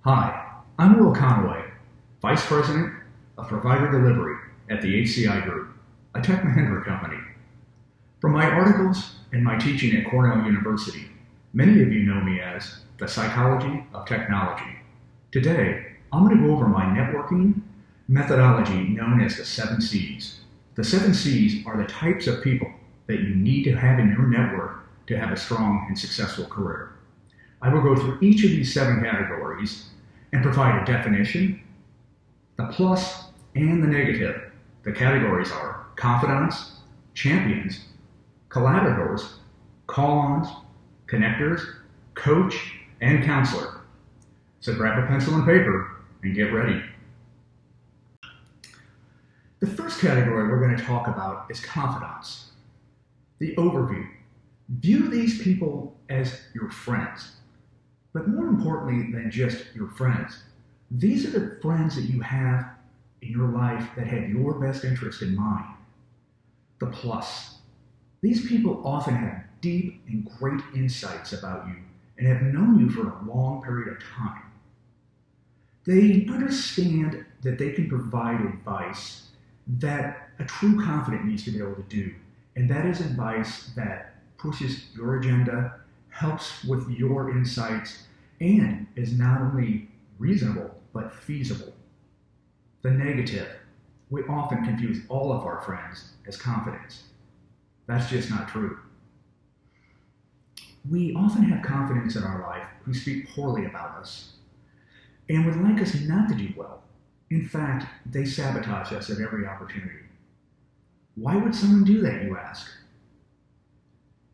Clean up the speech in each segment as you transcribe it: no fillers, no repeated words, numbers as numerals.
Hi, I'm Will Conaway, Vice President of Provider Delivery at the HCI Group, a Tech Mahindra company. From my articles and my teaching at Cornell University, many of you know me as the Psychology of Technology. Today, I'm going to go over my networking methodology known as the 7 C's. The 7 C's are the types of people that you need to have in your network to have a strong and successful career. I will go through each of these 7 categories and provide a definition, the plus and the negative. The categories are confidants, champions, collaborators, call-ons, connectors, coach, and counselor. So grab a pencil and paper and get ready. The first category we're going to talk about is confidants. The overview. View these people as your friends. But more importantly than just your friends, these are the friends that you have in your life that have your best interest in mind. The plus. These people often have deep and great insights about you and have known you for a long period of time. They understand that they can provide advice that a true confidant needs to be able to do, and that is advice that pushes your agenda, helps with your insights, and is not only reasonable, but feasible. The negative. We often confuse all of our friends as confidants. That's just not true. We often have confidants in our life who speak poorly about us and would like us not to do well. In fact, they sabotage us at every opportunity. Why would someone do that, you ask?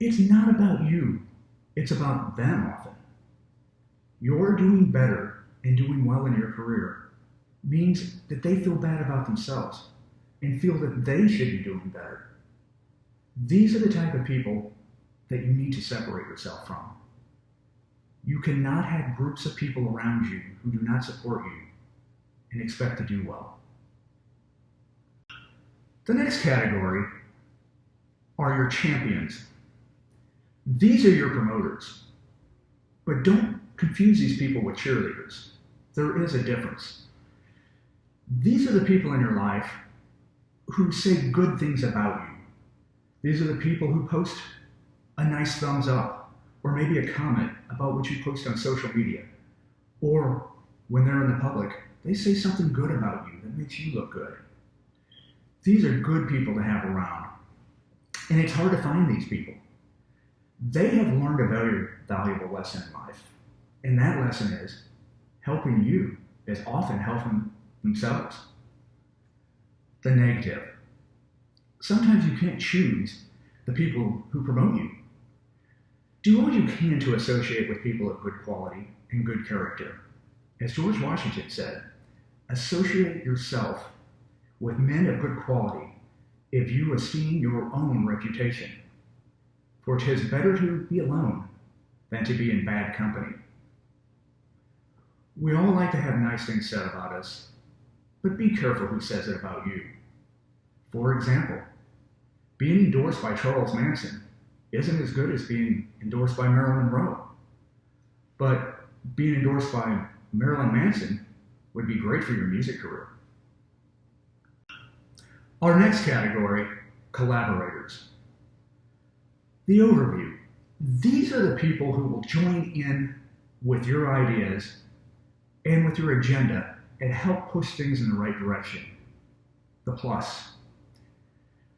It's not about you. It's about them often. Your doing better and doing well in your career means that they feel bad about themselves and feel that they should be doing better. These are the type of people that you need to separate yourself from. You cannot have groups of people around you who do not support you and expect to do well. The next category are your champions. These are your promoters, but don't confuse these people with cheerleaders. There is a difference. These are the people in your life who say good things about you. These are the people who post a nice thumbs up or maybe a comment about what you post on social media. Or when they're in the public, they say something good about you that makes you look good. These are good people to have around. And it's hard to find these people. They have learned a very valuable lesson in life. And that lesson is helping you is often helping themselves. The negative. Sometimes you can't choose the people who promote you. Do all you can to associate with people of good quality and good character. As George Washington said, associate yourself with men of good quality if you esteem your own reputation. For 'tis better to be alone than to be in bad company. We all like to have nice things said about us, but be careful who says it about you. For example, being endorsed by Charles Manson isn't as good as being endorsed by Marilyn Monroe. But being endorsed by Marilyn Manson would be great for your music career. Our next category, collaborators. The overview. These are the people who will join in with your ideas and with your agenda and help push things in the right direction. The plus.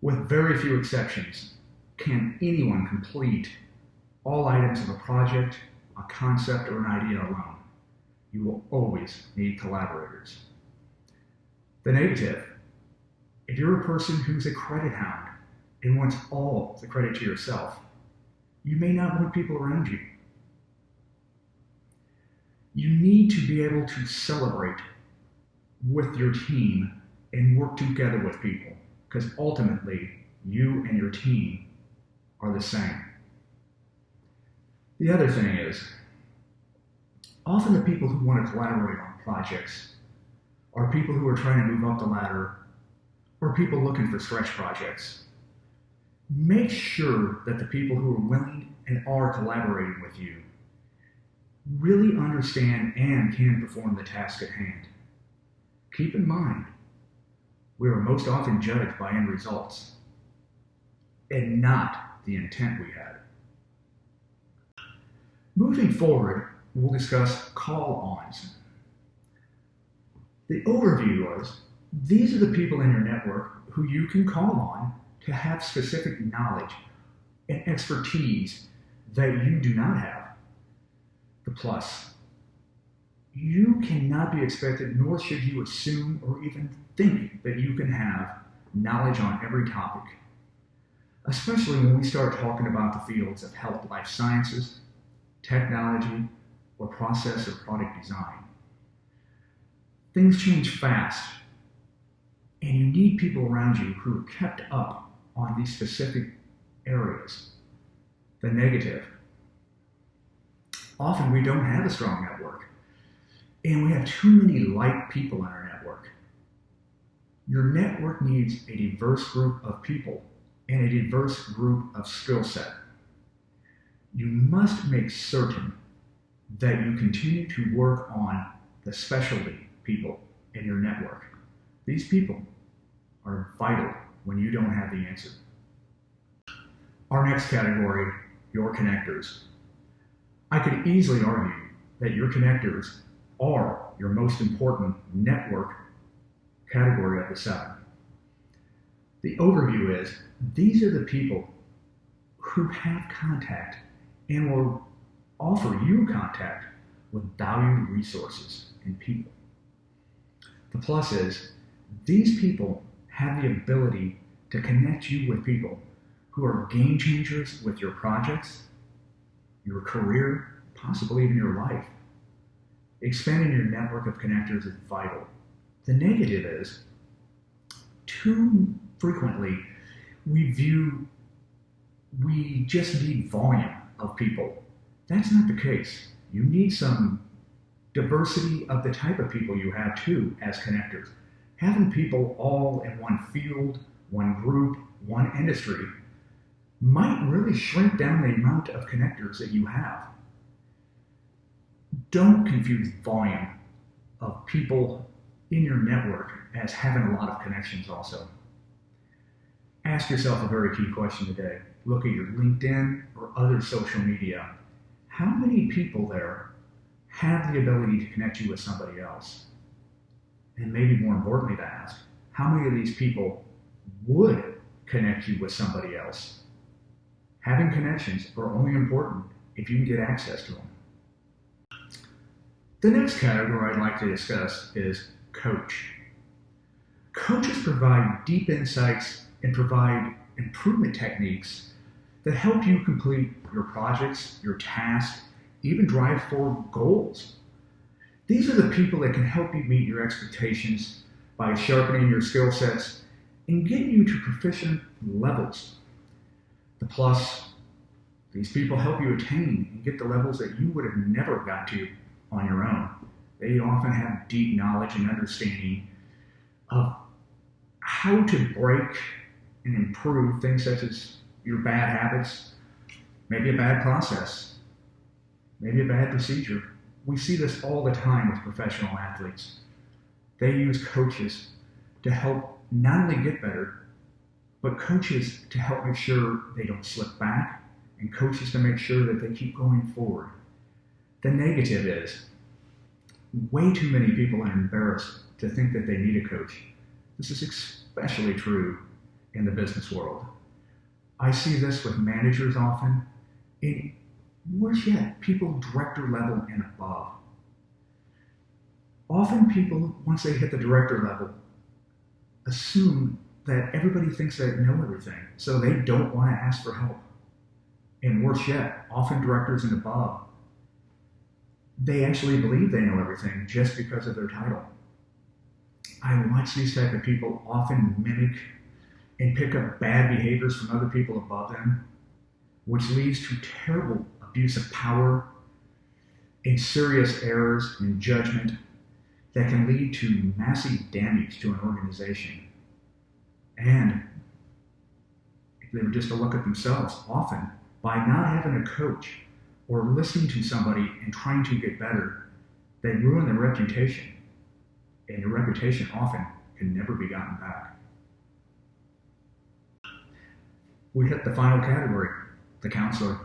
With very few exceptions, can anyone complete all items of a project, a concept, or an idea alone? You will always need collaborators. The negative. If you're a person who's a credit hound and wants all the credit to yourself, you may not want people around you. You need to be able to celebrate with your team and work together with people, because ultimately, you and your team are the same. The other thing is, often the people who want to collaborate on projects are people who are trying to move up the ladder or people looking for stretch projects. Make sure that the people who are willing and are collaborating with you really understand and can perform the task at hand. Keep in mind, we are most often judged by end results and not the intent we had. Moving forward, we'll discuss call-ons. The overview is, these are the people in your network who you can call on to have specific knowledge and expertise that you do not have. The plus, you cannot be expected, nor should you assume or even think that you can have knowledge on every topic, especially when we start talking about the fields of health, life sciences, technology, or process or product design. Things change fast, and you need people around you who are kept up on these specific areas. The negative. Often we don't have a strong network, and we have too many like people in our network. Your network needs a diverse group of people and a diverse group of skill set. You must make certain that you continue to work on the specialty people in your network. These people are vital when you don't have the answer. Our next category, your connectors. I could easily argue that your connectors are your most important network category of the 7. The overview is, these are the people who have contact and will offer you contact with valued resources and people. The plus is, these people have the ability to connect you with people who are game changers with your projects, your career, possibly even your life. Expanding your network of connectors is vital. The negative is, too frequently, we just need volume of people. That's not the case. You need some diversity of the type of people you have too as connectors. Having people all in one field, one group, one industry might really shrink down the amount of connectors that you have. Don't confuse volume of people in your network as having a lot of connections also. Ask yourself a very key question today. Look at your LinkedIn or other social media. How many people there have the ability to connect you with somebody else? And maybe more importantly to ask, how many of these people would connect you with somebody else? Having connections are only important if you can get access to them. The next category I'd like to discuss is coach. Coaches provide deep insights and provide improvement techniques that help you complete your projects, your tasks, even drive forward goals. These are the people that can help you meet your expectations by sharpening your skill sets and getting you to proficient levels. The plus, these people help you attain and get the levels that you would have never got to on your own. They often have deep knowledge and understanding of how to break and improve things such as your bad habits, maybe a bad process, maybe a bad procedure. We see this all the time with professional athletes. They use coaches to help not only get better, but coaches to help make sure they don't slip back, and coaches to make sure that they keep going forward. The negative is, way too many people are embarrassed to think that they need a coach. This is especially true in the business world. I see this with managers often, and worse yet, people director level and above. Often people, once they hit the director level, assume that everybody thinks they know everything, so they don't want to ask for help. And worse yet, often directors and above, they actually believe they know everything just because of their title. I watch these type of people often mimic and pick up bad behaviors from other people above them, which leads to terrible abuse of power and serious errors in judgment that can lead to massive damage to an organization. And if they were just to look at themselves, often by not having a coach or listening to somebody and trying to get better, they ruin their reputation. And your reputation often can never be gotten back. We hit the final category, the counselor.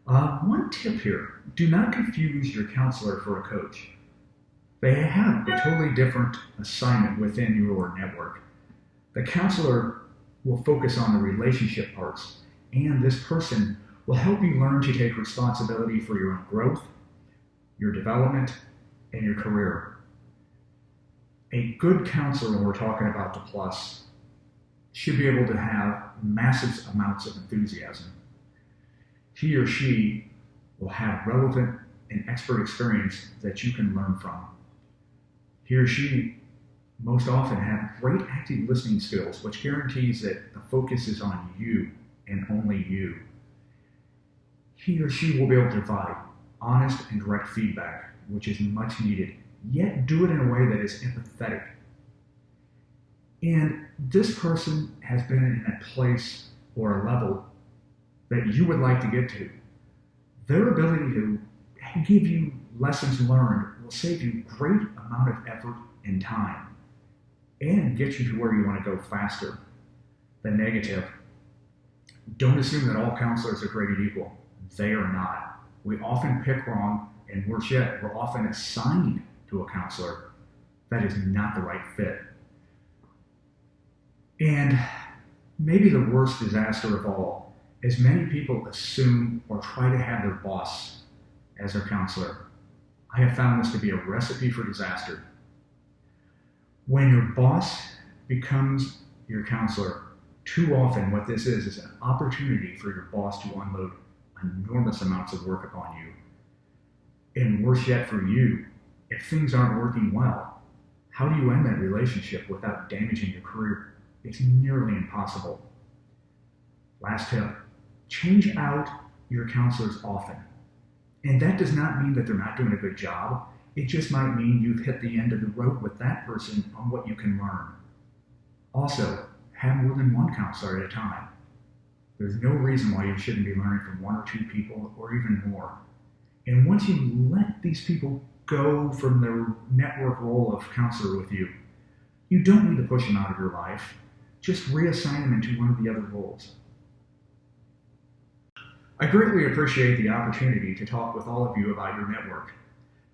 One tip here, do not confuse your counselor for a coach. They have a totally different assignment within your network. The counselor will focus on the relationship parts, and this person will help you learn to take responsibility for your own growth, your development, and your career. A good counselor, when we're talking about the plus, should be able to have massive amounts of enthusiasm. He or she will have relevant and expert experience that you can learn from. He or she most often have great active listening skills, which guarantees that the focus is on you and only you. He or she will be able to provide honest and direct feedback, which is much needed, yet do it in a way that is empathetic. And this person has been in a place or a level that you would like to get to. Their ability to give you lessons learned will save you a great amount of effort and time and get you to where you want to go faster. The negative, don't assume that all counselors are created equal. They are not. We often pick wrong, and worse yet, we're often assigned to a counselor that is not the right fit. And maybe the worst disaster of all is many people assume or try to have their boss as their counselor. I have found this to be a recipe for disaster. When your boss becomes your counselor, too often what this is an opportunity for your boss to unload enormous amounts of work upon you. And worse yet for you, if things aren't working well, how do you end that relationship without damaging your career? It's nearly impossible. Last tip, change out your counselors often. And that does not mean that they're not doing a good job. It just might mean you've hit the end of the road with that person on what you can learn. Also, have more than one counselor at a time. There's no reason why you shouldn't be learning from one or two people or even more. And once you let these people go from their network role of counselor with you, you don't need to push them out of your life. Just reassign them into one of the other roles. I greatly appreciate the opportunity to talk with all of you about your network.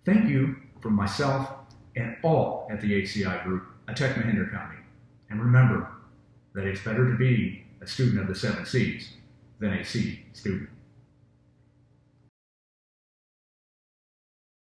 Thank you from myself and all at the HCI Group, a Tech Mahindra company. And remember that it's better to be a student of the 7 C's than a C student.